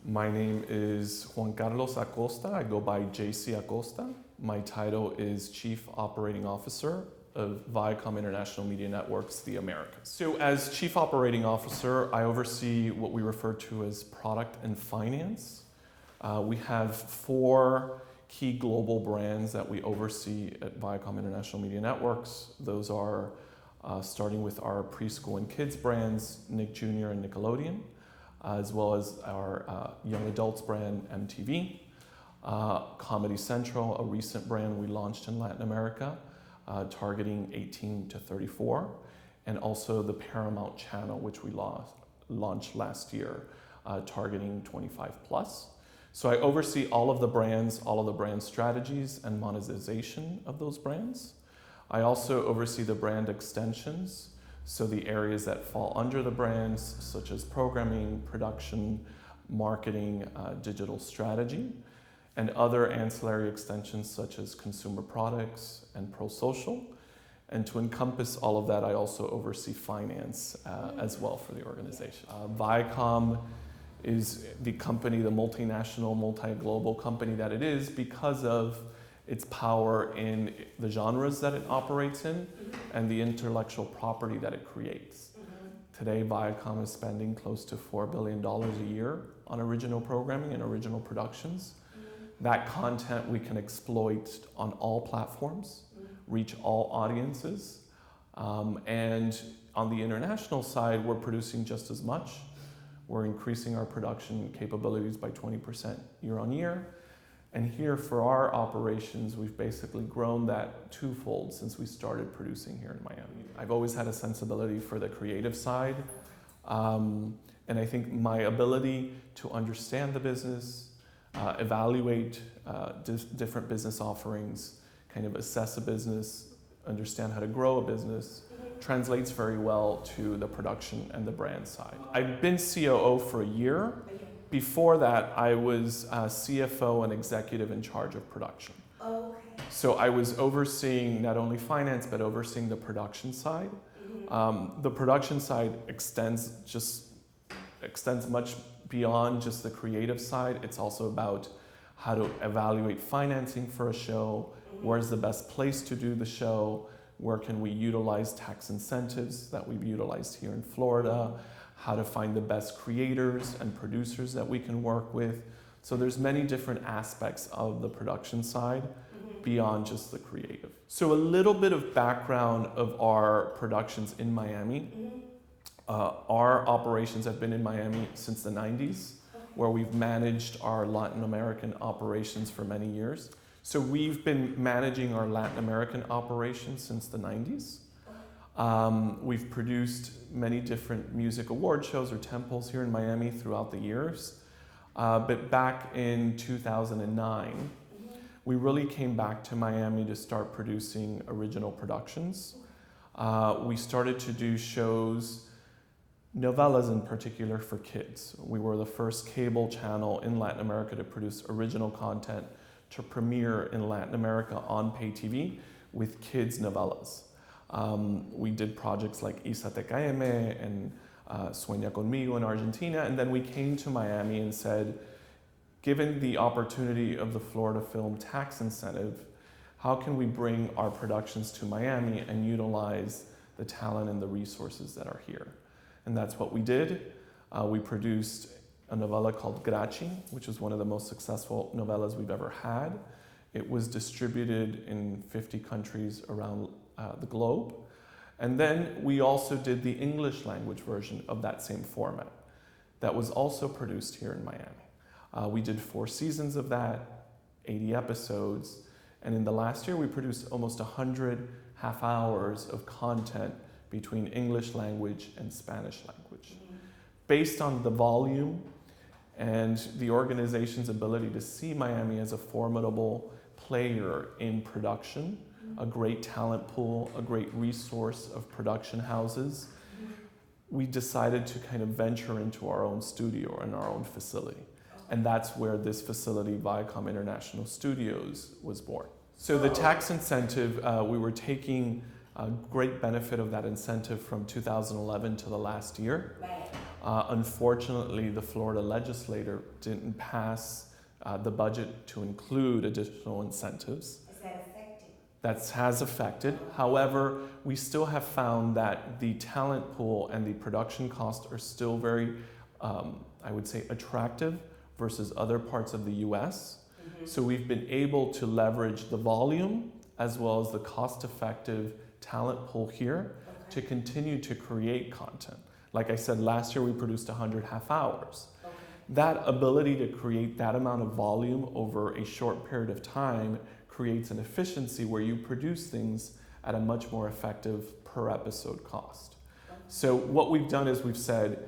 My name is Juan Acosta. I go by JC Acosta. My title is Chief Operating Officer of Viacom International Media Networks, the Americas. So as Chief Operating Officer, I oversee what we refer to as product and finance. We have 4 key global brands that we oversee at Viacom International Media Networks. Those are starting with our preschool and kids brands, Nick Jr. and Nickelodeon, as well as our young adults brand, MTV. Comedy Central, a recent brand we launched in Latin America, targeting 18 to 34, and also the Paramount channel, which we launched last year, targeting 25 plus. So I oversee all of the brands, all of the brand strategies and monetization of those brands. I also oversee the brand extensions, so the areas that fall under the brands, such as programming, production, marketing, digital strategy, and other ancillary extensions such as consumer products and pro-social. And to encompass all of that, I also oversee finance as well for the organization. Viacom is the company, the multinational, multi-global company that it is because of its power in the genres that it operates in and the intellectual property that it creates. Today, Viacom is spending close to $4 billion a year on original programming and original productions. That content we can exploit on all platforms, reach all audiences, and on the international side, we're producing just as much. We're increasing our production capabilities by 20% year on year. And here for our operations, we've basically grown that twofold since we started producing here in Miami. I've always had a sensibility for the creative side. And I think my ability to understand the business, evaluate different business offerings, kind of assess a business, understand how to grow a business, translates very well to the production and the brand side. I've been COO for a year. Before that, I was CFO and executive in charge of production. Okay. So I was overseeing not only finance, but overseeing the production side. The production side extends much beyond just the creative side. It's also about how to evaluate financing for a show, where's the best place to do the show, where can we utilize tax incentives that we've utilized here in Florida, how to find the best creators and producers that we can work with. So there's many different aspects of the production side beyond just the creative. So a little bit of background of our productions in Miami. Our operations have been in Miami since the 90s, where we've managed our Latin American operations for many years. So we've been managing our Latin American operations since the 90s. We've produced many different music award shows or temples here in Miami throughout the years. But back in 2009, we really came back to Miami to start producing original productions. We started to do shows, novellas in particular, for kids. We were the first cable channel in Latin America to produce original content to premiere in Latin America on pay TV with kids novellas. We did projects like Isa Te Caeme and Sueña Conmigo in Argentina, and then we came to Miami and said, given the opportunity of the Florida film tax incentive, how can we bring our productions to Miami and utilize the talent and the resources that are here? And that's what we did. We produced a novella called Grachi, which was one of the most successful novellas we've ever had. It was distributed in 50 countries around the globe. And then we also did the English language version of that same format that was also produced here in Miami. We did 4 seasons of that, 80 episodes, and in the last year we produced almost 100 half hours of content between English language and Spanish language. Based on the volume and the organization's ability to see Miami as a formidable player in production, a great talent pool, a great resource of production houses, we decided to kind of venture into our own studio and our own facility. And that's where this facility, Viacom International Studios, was born. So the tax incentive, we were taking a great benefit of that incentive from 2011 to the last year. Unfortunately, the Florida legislature didn't pass the budget to include additional incentives. Is that affected? That has affected. However, we still have found that the talent pool and the production costs are still very, I would say, attractive versus other parts of the US. So we've been able to leverage the volume as well as the cost-effective talent pool here to continue to create content. Like I said, last year we produced 100 half hours. That ability to create that amount of volume over a short period of time creates an efficiency where you produce things at a much more effective per episode cost. So what we've done is we've said,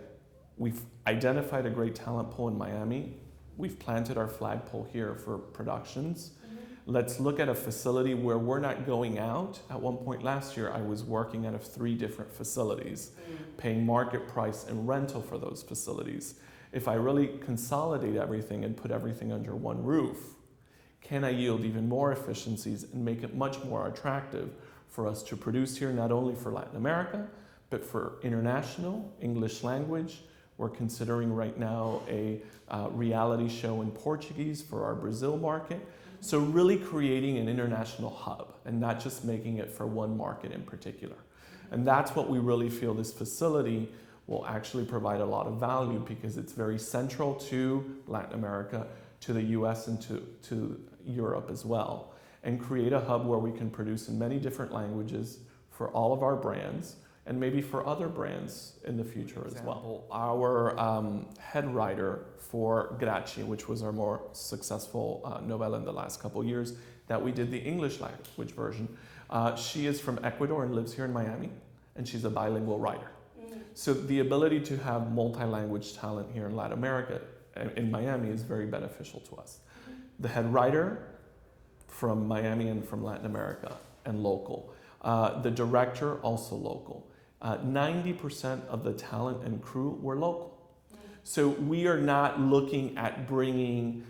we've identified a great talent pool in Miami. We've planted our flagpole here for productions. Let's look at a facility where we're not going out. At one point last year, I was working out of 3 different facilities, paying market price and rental for those facilities. If I really consolidate everything and put everything under one roof, can I yield even more efficiencies and make it much more attractive for us to produce here, not only for Latin America, but for international, English language. We're considering right now a reality show in Portuguese for our Brazil market. So really creating an international hub and not just making it for one market in particular. And that's what we really feel this facility will actually provide a lot of value because it's very central to Latin America, to the US and to Europe as well. And create a hub where we can produce in many different languages for all of our brands and maybe for other brands in the future as well. Our head writer for Graci, which was our more successful novella in the last couple of years, that we did the English language version. She is from Ecuador and lives here in Miami, and she's a bilingual writer. So the ability to have multi-language talent here in Latin America, in Miami, is very beneficial to us. The head writer from Miami and from Latin America and local. The director also local. 90% of the talent and crew were local. So we are not looking at bringing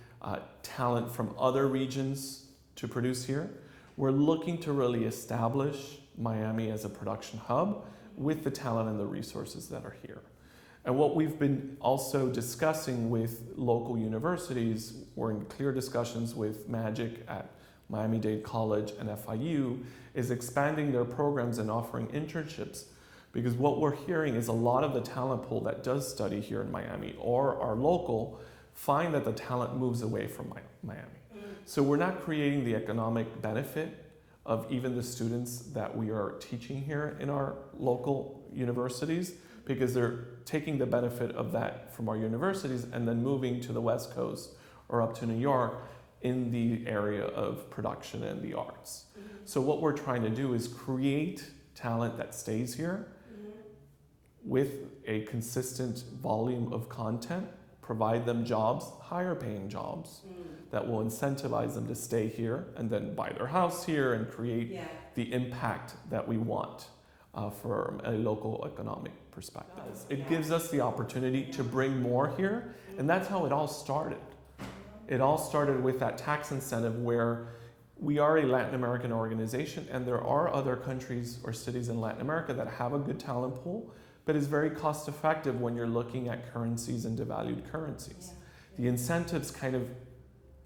talent from other regions to produce here. We're looking to really establish Miami as a production hub with the talent and the resources that are here. And what we've been also discussing with local universities, we're in clear discussions with Magic at Miami-Dade College and FIU, is expanding their programs and offering internships. Because what we're hearing is a lot of the talent pool that does study here in Miami or are local find that the talent moves away from Miami. So we're not creating the economic benefit of even the students that we are teaching here in our local universities, because they're taking the benefit of that from our universities and then moving to the West Coast or up to New York in the area of production and the arts. So what we're trying to do is create talent that stays here with a consistent volume of content, provide them jobs, higher paying jobs, that will incentivize them to stay here and then buy their house here and create the impact that we want from a local economic perspective. It gives us the opportunity to bring more here, and that's how it all started. It all started with that tax incentive where we are a Latin American organization and there are other countries or cities in Latin America that have a good talent pool, but it's very cost effective when you're looking at currencies and devalued currencies. The incentives kind of,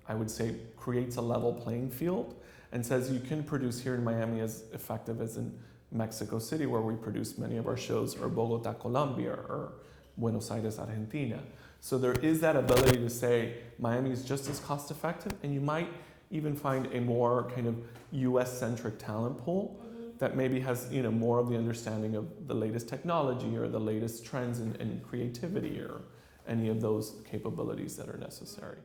I would say, creates a level playing field and says you can produce here in Miami as effective as in Mexico City, where we produce many of our shows, or Bogota, Colombia, or Buenos Aires, Argentina. So there is that ability to say Miami is just as cost effective, and you might even find a more kind of US-centric talent pool that maybe has more of the understanding of the latest technology or the latest trends in creativity or any of those capabilities that are necessary.